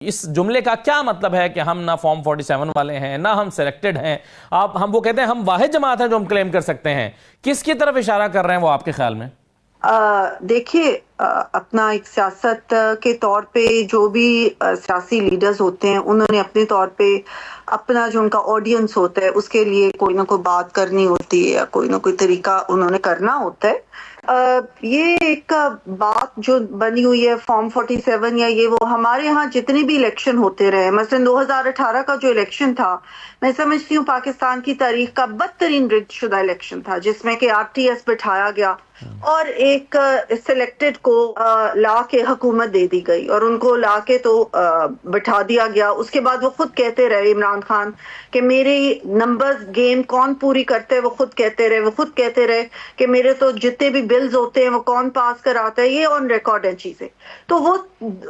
اس جملے کا کیا مطلب ہے کہ ہم نہ فارم 47 والے ہیں نہ ہم سلیکٹڈ ہیں؟ ہم وہ کہتے ہیں ہم واحد جماعت ہیں جو ہم کلیم کر سکتے ہیں. کس کی طرف اشارہ کر رہے ہیں وہ آپ کے خیال میں؟ دیکھیے اپنا ایک سیاست کے طور پہ جو بھی سیاسی لیڈرز ہوتے ہیں انہوں نے اپنے طور پہ اپنا جو ان کا آڈینس ہوتا ہے اس کے لیے کوئی نہ کوئی بات کرنی ہوتی ہے یا کوئی نہ کوئی طریقہ انہوں نے کرنا ہوتا ہے. یہ ایک بات جو بنی ہوئی ہے فارم 47 یا یہ وہ ہمارے ہاں جتنے بھی الیکشن ہوتے رہے مثلا 2018 کا جو الیکشن تھا میں سمجھتی ہوں پاکستان کی تاریخ کا بدترین رگڈ شدہ الیکشن تھا جس میں کہ RTS بٹھایا گیا اور ایک سلیکٹڈ کو لا کے حکومت دے دی گئی اور ان کو لا کے تو بٹھا دیا گیا. اس کے بعد وہ خود کہتے رہے عمران خان کہ میرے نمبرز گیم کون پوری کرتے ہیں وہ خود کہتے رہے کہ میرے تو جتنے بھی بلز ہوتے ہیں وہ کون پاس کراتا ہے. یہ آن ریکارڈ ہیں چیزیں تو وہ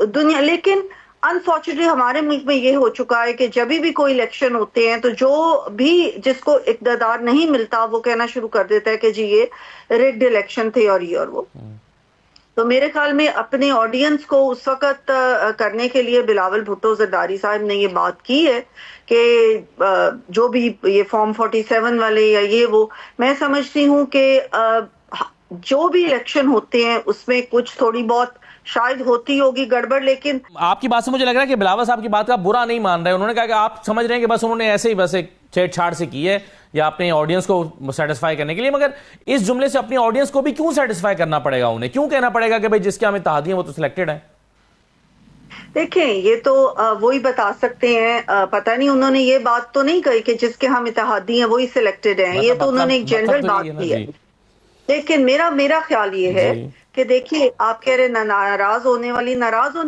دنیا. لیکن انفارچونیٹلی ہمارے ملک میں یہ ہو چکا ہے کہ جب بھی کوئی الیکشن ہوتے ہیں تو جو بھی جس کو اقتدار نہیں ملتا وہ کہنا شروع کر دیتا ہے کہ جی یہ ریگڈ الیکشن تھے اور یہ اور وہ. تو میرے خیال میں اپنے آڈینس کو اس وقت کرنے کے لیے بلاول بھٹو زرداری صاحب نے یہ بات کی ہے کہ جو بھی یہ فارم 47 والے یا یہ وہ میں سمجھتی ہوں کہ جو بھی الیکشن ہوتے ہیں اس میں کچھ تھوڑی بہت شاید ہوتی ہوگی گڑبڑ. لیکن آپ کی بات سے مجھے لگ رہا ہے کہ بلاول صاحب کی بات کا برا نہیں مان رہے. انہوں نے کہا کہ آپ سمجھ رہے ہیں کہ بس انہوں نے ایسے ہی بس ایک چھیڑ چھاڑ سے کی ہے یا اپنے آڈینس کو سیٹسفائی کرنے کے لیے, مگر اس جملے سے اپنی آڈینس کو بھی کیوں سیٹسفائی کرنا پڑے گا؟ انہیں کیوں کہنا پڑے گا کہ بھئی جس کے ہم اتحادی ہیں وہ تو سلیکٹڈ ہیں؟ دیکھیں یہ تو وہی بتا سکتے ہیں. پتہ نہیں انہوں نے یہ بات تو نہیں کہی کہ جس کے ہم اتحادی ہیں وہی سلیکٹڈ ہیں. یہ تو انہوں نے ایک جنرل بات کی ہے. لیکن میرا خیال یہ ہے کہ دیکھیے آپ کہہ رہے ناراض ہونے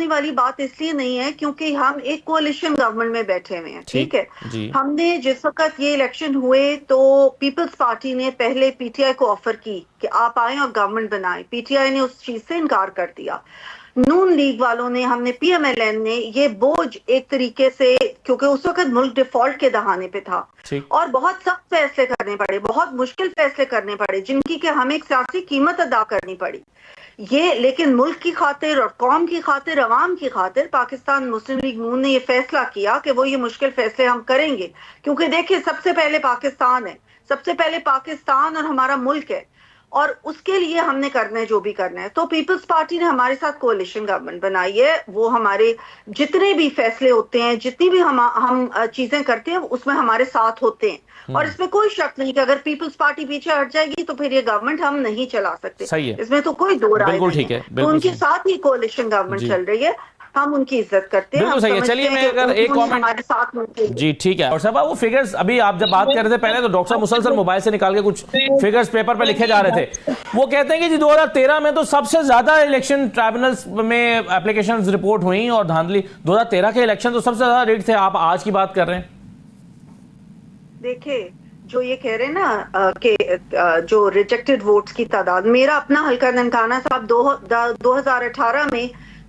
والی بات اس لیے نہیں ہے کیونکہ ہم ایک کوalition گورنمنٹ میں بیٹھے ہوئے ہیں. ٹھیک ہے, ہم نے جس وقت یہ الیکشن ہوئے تو پیپلز پارٹی نے پہلے PTI کو آفر کی کہ آپ آئیں اور گورنمنٹ بنائیں. PTI نے اس چیز سے انکار کر دیا. نون لیگ والوں نے ہم نے PMLN نے یہ بوجھ ایک طریقے سے کیونکہ اس وقت ملک ڈیفالٹ کے دہانے پہ تھا اور بہت سخت فیصلے کرنے پڑے, بہت مشکل فیصلے کرنے پڑے جن کی کہ ہمیں ایک سیاسی قیمت ادا کرنی پڑی. یہ لیکن ملک کی خاطر اور قوم کی خاطر عوام کی خاطر پاکستان مسلم لیگ نون نے یہ فیصلہ کیا کہ وہ یہ مشکل فیصلے ہم کریں گے کیونکہ دیکھیں سب سے پہلے پاکستان ہے, سب سے پہلے پاکستان اور ہمارا ملک ہے اور اس کے لیے ہم نے کرنا ہے جو بھی کرنا ہے. تو پیپلز پارٹی نے ہمارے ساتھ کوalition گورنمنٹ بنائی ہے. وہ ہمارے جتنے بھی فیصلے ہوتے ہیں جتنی بھی ہم چیزیں کرتے ہیں اس میں ہمارے ساتھ ہوتے ہیں اور اس میں کوئی شک نہیں کہ اگر پیپلز پارٹی پیچھے ہٹ جائے گی تو پھر یہ گورنمنٹ ہم نہیں چلا سکتے. اس میں تو کوئی دو رائے نہیں ہے. تو ان کے ساتھ ہی کوalition گورنمنٹ چل رہی ہے, ہم ان کی عزت کرتے ہیں. بالکل صحیح ہے. چلیے میں اگر ایک کامنٹ جی ٹھیک ہے. اور صاحب وہ فگرز ابھی آپ جب بات کر رہے تھے پہلے تو ڈاکٹر صاحب مسلسل موبائل سے نکال کے کچھ فگرز پیپر پہ لکھے جا رہے تھے. وہ کہتے ہیں کہ جی 2013 میں تو سب سے زیادہ الیکشن ٹرائبونلز میں اپلیکیشنز رپورٹ ہوئیں اور دھاندلی 2013 کے الیکشن تو سب سے زیادہ ریٹ تھے. آپ آج کی بات کر رہے ہیں. دیکھیں جو یہ کہہ رہے ہیں نا کہ جو ریجیکٹڈ ووٹس کی تعداد, میرا اپنا حلقہ ننکانہ صاحب 2018 میں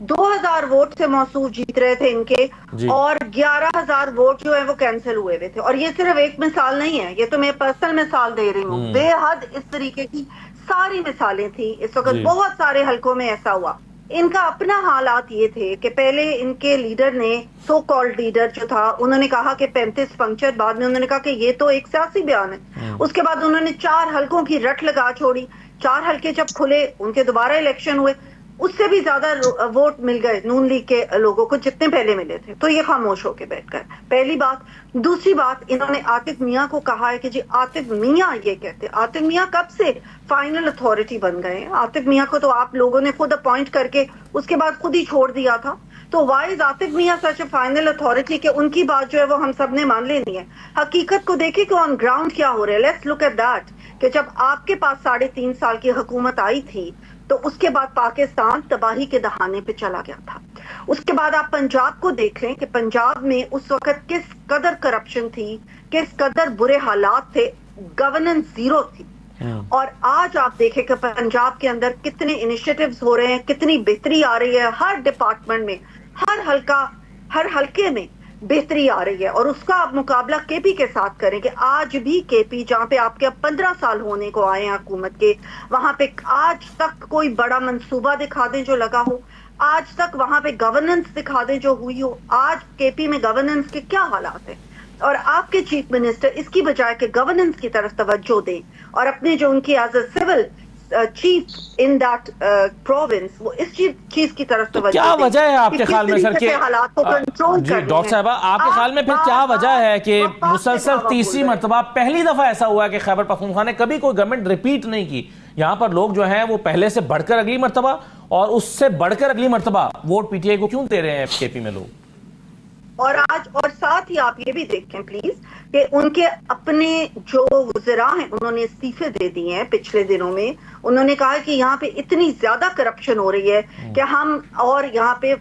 2000 ووٹ سے موصوف جیت رہے تھے ان کے اور 11,000 ووٹ جو ہے وہ کینسل ہوئے تھے. اور یہ صرف ایک مثال نہیں ہے, یہ تو میں پرسنل مثال دے رہی ہوں. بے حد اس طریقے کی ساری مثالیں تھیں. اس وقت بہت سارے حلقوں میں ایسا ہوا. ان کا اپنا حالات یہ تھے کہ پہلے ان کے لیڈر نے سو کالڈ لیڈر جو تھا انہوں نے کہا کہ 35 پنکچر, بعد میں انہوں نے کہا کہ یہ تو ایک سیاسی بیان ہے. اس کے بعد انہوں نے 4 حلقوں کی رٹ لگا چھوڑی. 4 حلقے جب کھلے ان کے دوبارہ الیکشن ہوئے اس سے بھی زیادہ ووٹ مل گئے نون لیگ کے لوگوں کو جتنے پہلے ملے تھے. تو یہ خاموش ہو کے بیٹھ گئے. پہلی بات. دوسری بات, انہوں نے عاطف میاں کو کہا ہے کہ جی عاطف میاں یہ کہتے, عاطف میاں کب سے فائنل اتھارٹی بن گئے ہیں؟ عاطف میاں کو تو آپ لوگوں نے خود اپوائنٹ کر کے اس کے بعد خود ہی چھوڑ دیا تھا. تو وائی از عاطف میاں سچ اے فائنل اتھارٹی کہ ان کی بات جو ہے وہ ہم سب نے مان لینی ہے. حقیقت کو دیکھیں کہ آن گراؤنڈ کیا ہو رہا ہے. لیٹس لک ایٹ دیٹ کہ جب آپ کے پاس 3.5 سال کی حکومت آئی تھی تو اس کے بعد پاکستان تباہی کے دہانے پہ چلا گیا تھا. اس کے بعد آپ پنجاب کو دیکھ لیں کہ پنجاب میں اس وقت کس قدر کرپشن تھی, کس قدر برے حالات تھے, گورننس زیرو تھی. اور آج آپ دیکھیں کہ پنجاب کے اندر کتنے انیشیٹیوز ہو رہے ہیں, کتنی بہتری آ رہی ہے ہر ڈپارٹمنٹ میں, ہر حلقے میں بہتری آ رہی ہے. اور اس کا آپ مقابلہ KP کے ساتھ کریں کہ آج بھی KP جہاں پہ آپ کے 15 سال ہونے کو آئے ہیں حکومت کے, وہاں پہ آج تک کوئی بڑا منصوبہ دکھا دیں جو لگا ہو. آج تک وہاں پہ گورننس دکھا دیں جو ہوئی ہو. آج کے پی میں گورننس کے کیا حالات ہیں, اور آپ کے چیف منسٹر اس کی بجائے کہ گورننس کی طرف توجہ دیں اور اپنے جو ان کی as a civil chief in that province وہ اس چیز کی طرف توجہ دیں. کیا وجہ ہے آپ کے خیال میں سر کہ حالات کو کنٹرول جی ڈاکٹر صاحبہ آپ کے خیال میں پھر کیا وجہ ہے کہ مسلسل تیسری مرتبہ پہلی دفعہ ایسا ہوا ہے کہ خیبر پختونخوا نے کبھی کوئی گورنمنٹ ریپیٹ نہیں کی, یہاں پر لوگ جو ہیں وہ پہلے سے بڑھ کر اگلی مرتبہ اور اس سے بڑھ کر اگلی مرتبہ ووٹ پی ٹی آئی کو کیوں دے رہے ہیں کے پی میں لوگ؟ اور آج اور ساتھ ہی آپ یہ بھی دیکھیں پلیز کہ ان کے اپنے جو وزراء ہیں انہوں نے استعفے دے دیے ہیں پچھلے دنوں میں. انہوں نے کہا کہ یہاں پہ اتنی زیادہ کرپشن ہو رہی ہے کہ ہم اور یہاں پہ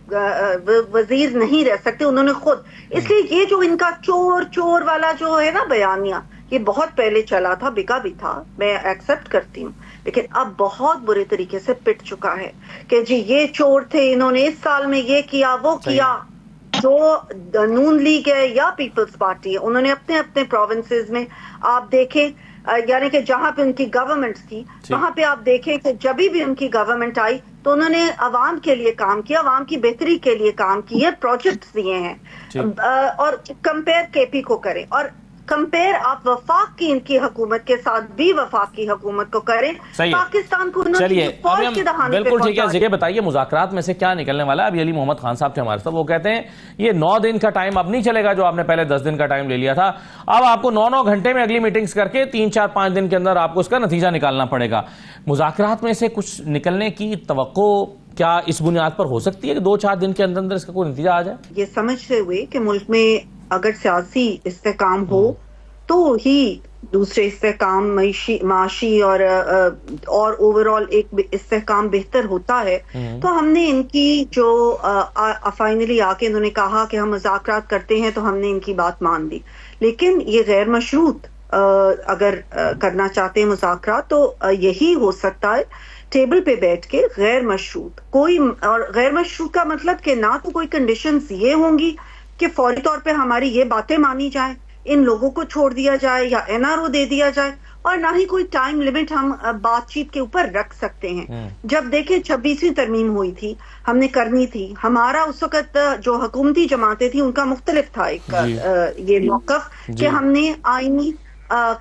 وزیر نہیں رہ سکتے انہوں نے خود. اس لیے یہ جو ان کا چور چور والا جو ہے نا بیانیہ, یہ بہت پہلے چلا تھا, بکا بھی تھا, میں ایکسپٹ کرتی ہوں, لیکن اب بہت برے طریقے سے پٹ چکا ہے کہ جی یہ چور تھے, انہوں نے اس سال میں یہ کیا وہ کیا. جو نون لیگ ہے یا پیپلز پارٹی ہے انہوں نے اپنے اپنے پروونسز میں آپ دیکھیں, یعنی کہ جہاں پہ ان کی گورنمنٹس تھی وہاں پہ آپ دیکھیں کہ جب بھی ان کی گورنمنٹ آئی تو انہوں نے عوام کے لیے کام کیا, عوام کی بہتری کے لیے کام کیے, پروجیکٹس دیے ہیں. اور کمپیئر کے پی کو کریں اور کمپیئر آپ وفاق کی ان کی حکومت کے ساتھ بھی وفاق کی حکومت کو کریں. پاکستان کو چلیے بالکل ٹھیک ہے, ذکر بتائیے مذاکرات میں سے کیا نکلنے والا ہے. ابھی علی محمد خان صاحب تھے ہمارے ساتھ, وہ کہتے ہیں یہ 9 دن کا ٹائم اب نہیں چلے گا جو آپ نے پہلے 10 دن کا ٹائم لے لیا تھا, اب آپ کو 9 گھنٹے میں اگلی میٹنگز کر کے 3-4-5 دن کے اندر آپ کو اس کا نتیجہ نکالنا پڑے گا. مذاکرات میں سے کچھ نکلنے کی توقع کیا اس بنیاد پر ہو سکتی ہے کہ 2-4 دن کے اندر اس کا کوئی نتیجہ آ جائے؟ یہ سمجھتے ہوئے کہ ملک میں اگر سیاسی استحکام ہو تو ہی دوسرے استحکام معاشی اور اوورال ایک استحکام بہتر ہوتا ہے. تو ہم نے ان کی جو فائنلی آ کے انہوں نے کہا کہ ہم مذاکرات کرتے ہیں تو ہم نے ان کی بات مان لی, لیکن یہ غیر مشروط اگر کرنا چاہتے ہیں مذاکرات تو یہی ہو سکتا ہے ٹیبل پہ بیٹھ کے غیر مشروط کوئی, اور غیر مشروط کا مطلب کہ نہ تو کوئی کنڈیشنز یہ ہوں گی کہ فوری طور پہ ہماری یہ باتیں مانی جائیں, ان لوگوں کو چھوڑ دیا جائے یا این آر او دے دیا جائے, اور نہ ہی کوئی ٹائم لیمٹ ہم بات چیت کے اوپر رکھ سکتے ہیں. جب دیکھیں 26ویں ترمیم ہوئی تھی, ہم نے کرنی تھی, ہمارا اس وقت جو حکومتی جماعتیں تھیں ان کا مختلف تھا ایک یہ موقف کہ ہم نے آئینی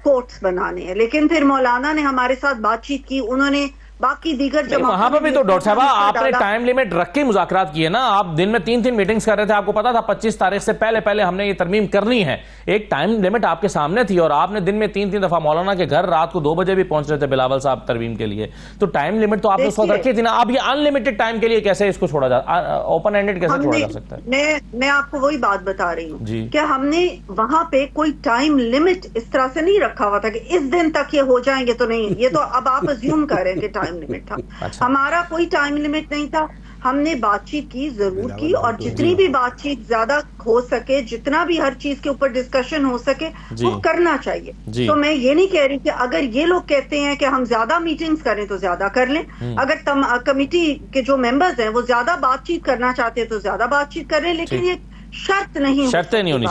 کورٹس بنانے ہیں, لیکن پھر مولانا نے ہمارے ساتھ بات چیت کی, انہوں نے باقی دیگر وہاں پر بھی تو ڈاکٹر صاحبہ آپ نے ٹائم لیمٹ رکھ کے مذاکرات کیے نا, آپ دن میں 3 میٹنگز کر رہے تھے, آپ کو پتا تھا 25 تاریخ سے پہلے ہم نے یہ ترمیم کرنی ہے, ایک ٹائم لیمٹ آپ کے سامنے تھی, اور آپ نے دن میں 3 دفعہ مولانا کے گھر رات کو 2 بجے بھی پہنچ رہے تھے بلاول صاحب ترمیم کے لیے, تو ٹائم لیمٹ تو آپ نے اس وقت رکھی تھی نا. اب یہ ان لمیٹڈ ٹائم کے لیے کیسے اس کو چھوڑا جا, اوپن اینڈڈ کیسے چھوڑا جا سکتا ہے؟ میں آپ کو وہی بات بتا رہی ہوں کہ ہم نے وہاں پہ کوئی ٹائم لمٹ اس طرح سے نہیں رکھا ہوا تھا کہ اس دن تک یہ ہو جائیں گے, تو نہیں, یہ تو اب آپ ازیوم کر رہے ہیں کہ ٹائم لمٹ تھا. ہمارا کوئی ٹائم لمٹ نہیں تھا, ہم نے بات چیت کی ضرور کی, اور جتنی بھی بات چیت زیادہ ہو سکے, جتنا بھی ہر چیز کے اوپر ڈسکشن ہو سکے وہ کرنا چاہیے. تو میں یہ نہیں کہہ رہی کہ اگر یہ لوگ کہتے ہیں کہ ہم زیادہ میٹنگز کریں تو زیادہ کر لیں, اگر کمیٹی کے جو ممبرز ہیں وہ زیادہ بات چیت کرنا چاہتے ہیں تو زیادہ بات چیت کر لیں, لیکن یہ شرط نہیں ہونی چاہیے.